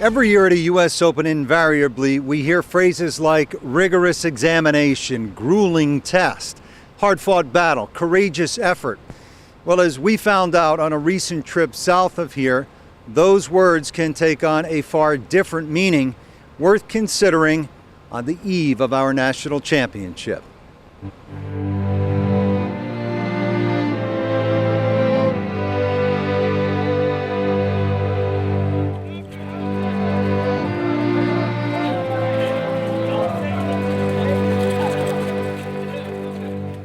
Every year at a U.S. Open, invariably, we hear phrases like rigorous examination, grueling test, hard-fought battle, courageous effort. Well, as we found out on a recent trip south of here, those words can take on a far different meaning, worth considering on the eve of our national championship.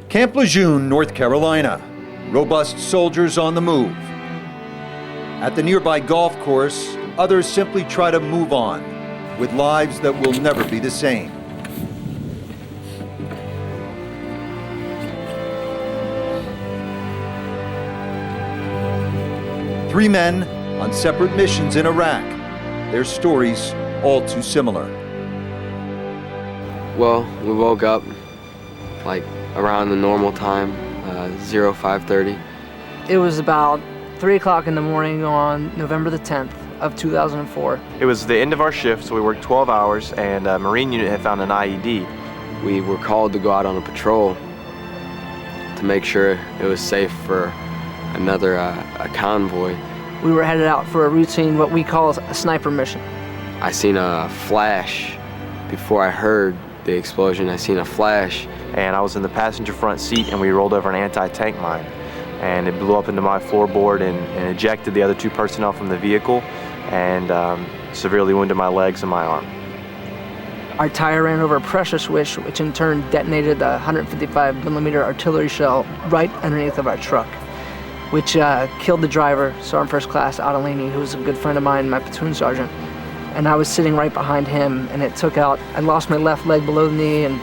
Camp Lejeune, North Carolina. Robust soldiers on the move. At the nearby golf course, others simply try to move on with lives that will never be the same. Three men on separate missions in Iraq. Their stories all too similar. Well, we woke up like around the normal time, 05:30. It was about 3 o'clock in the morning on November the 10th of 2004. It was the end of our shift, so we worked 12 hours, and a Marine unit had found an IED. We were called to go out on a patrol to make sure it was safe for another a convoy. We were headed out for a routine, what we call a sniper mission. I seen a flash before I heard the explosion. I seen a flash. And I was in the passenger front seat, and we rolled over an anti-tank mine. And it blew up into my floorboard and ejected the other two personnel from the vehicle and severely wounded my legs and my arm. Our tire ran over a pressure switch, which in turn detonated the 155 millimeter artillery shell right underneath of our truck, which killed the driver, Sergeant First Class Adelini, who was a good friend of mine, my platoon sergeant. And I was sitting right behind him, and it took out, I lost my left leg below the knee and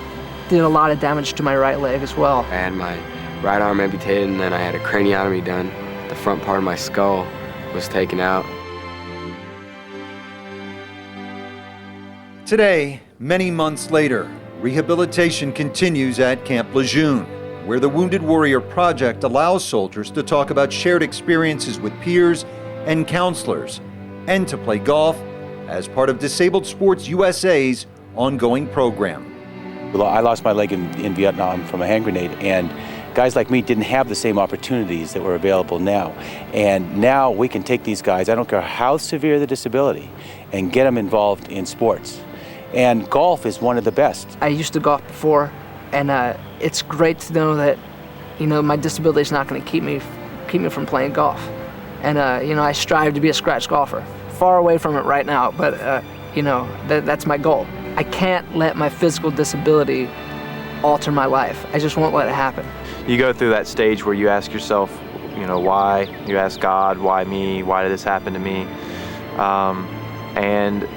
did a lot of damage to my right leg as well. I had my right arm amputated, and then I had a craniotomy done. The front part of my skull was taken out. Today, many months later, rehabilitation continues at Camp Lejeune, where the Wounded Warrior Project allows soldiers to talk about shared experiences with peers and counselors, and to play golf as part of Disabled Sports USA's ongoing program. I lost my leg in Vietnam from a hand grenade, and guys like me didn't have the same opportunities that were available now. And now we can take these guys, I don't care how severe the disability, and get them involved in sports. And golf is one of the best. I used to golf before, and it's great to know that, my disability is not going to keep me from playing golf. And I strive to be a scratch golfer. Far away from it right now, but that's my goal. I can't let my physical disability alter my life. I just won't let it happen. You go through that stage where you ask yourself, why? You ask God, why me? Why did this happen to me? And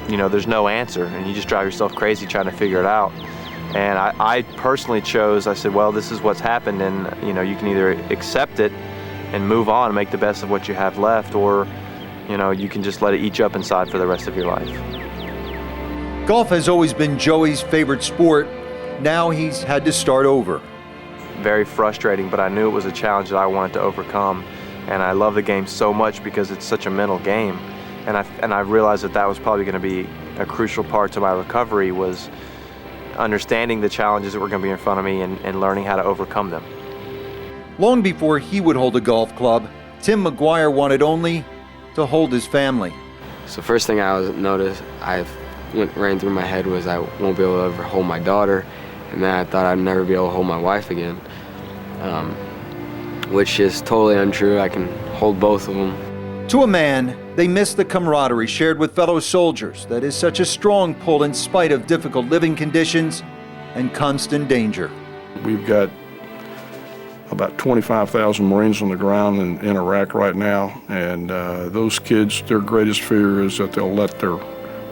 there's no answer, and you just drive yourself crazy trying to figure it out. And I personally chose, I said, well, this is what's happened, and you can either accept it and move on and make the best of what you have left, or you can just let it eat you up inside for the rest of your life. Golf has always been Joey's favorite sport. Now he's had to start over. Very frustrating, but I knew it was a challenge that I wanted to overcome. And I love the game so much because it's such a mental game. And I realized that was probably going to be a crucial part to my recovery, was understanding the challenges that were going to be in front of me and learning how to overcome them. Long before he would hold a golf club, Tim McGuire wanted only to hold his family. So first thing I ran through my head was I won't be able to ever hold my daughter, and then I thought I'd never be able to hold my wife again, which is totally untrue. I can hold both of them. To a man, they miss the camaraderie shared with fellow soldiers that is such a strong pull in spite of difficult living conditions and constant danger. We've got about 25,000 Marines on the ground in Iraq right now, and those kids, their greatest fear is that they'll let their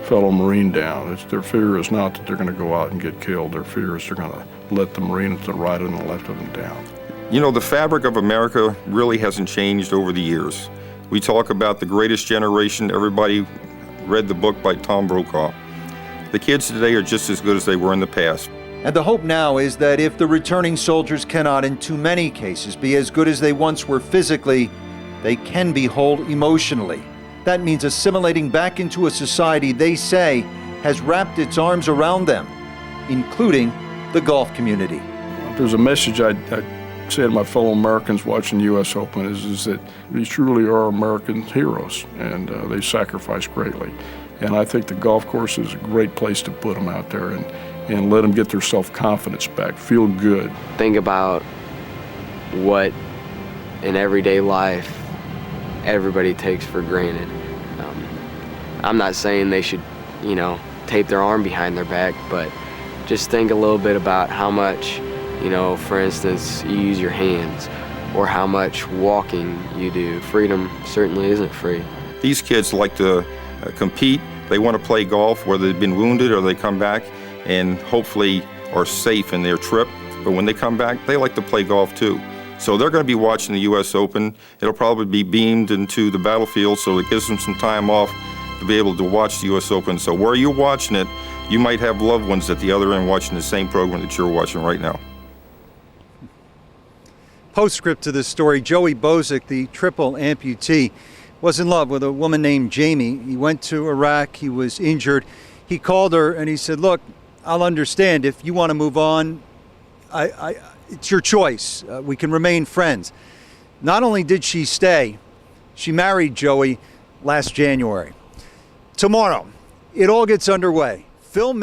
fellow Marine down. Their fear is not that they're going to go out and get killed. Their fear is they're going to let the Marine to the right and the left of them down. The fabric of America really hasn't changed over the years. We talk about the greatest generation. Everybody read the book by Tom Brokaw. The kids today are just as good as they were in the past. And the hope now is that if the returning soldiers cannot, in too many cases, be as good as they once were physically, they can be whole emotionally That means assimilating back into a society they say has wrapped its arms around them, including the golf community. There's a message I'd say to my fellow Americans watching the U.S. Open is that these truly are American heroes, and they sacrifice greatly. And I think the golf course is a great place to put them out there and let them get their self-confidence back, feel good. Think about what in everyday life everybody takes for granted. I'm not saying they should, tape their arm behind their back, but just think a little bit about how much, for instance, you use your hands, or how much walking you do. Freedom certainly isn't free. These kids like to compete. They want to play golf, whether they've been wounded or they come back and hopefully are safe in their trip. But when they come back, they like to play golf too. So they're going to be watching the U.S. Open. It'll probably be beamed into the battlefield, so it gives them some time off to be able to watch the U.S. Open. So where you're watching it, you might have loved ones at the other end watching the same program that you're watching right now. Postscript to this story, Joey Bozick, the triple amputee, was in love with a woman named Jamie. He went to Iraq, he was injured. He called her and he said, look, I'll understand if you want to move on, it's your choice. We can remain friends. Not only did she stay, she married Joey last January. Tomorrow, it all gets underway. Film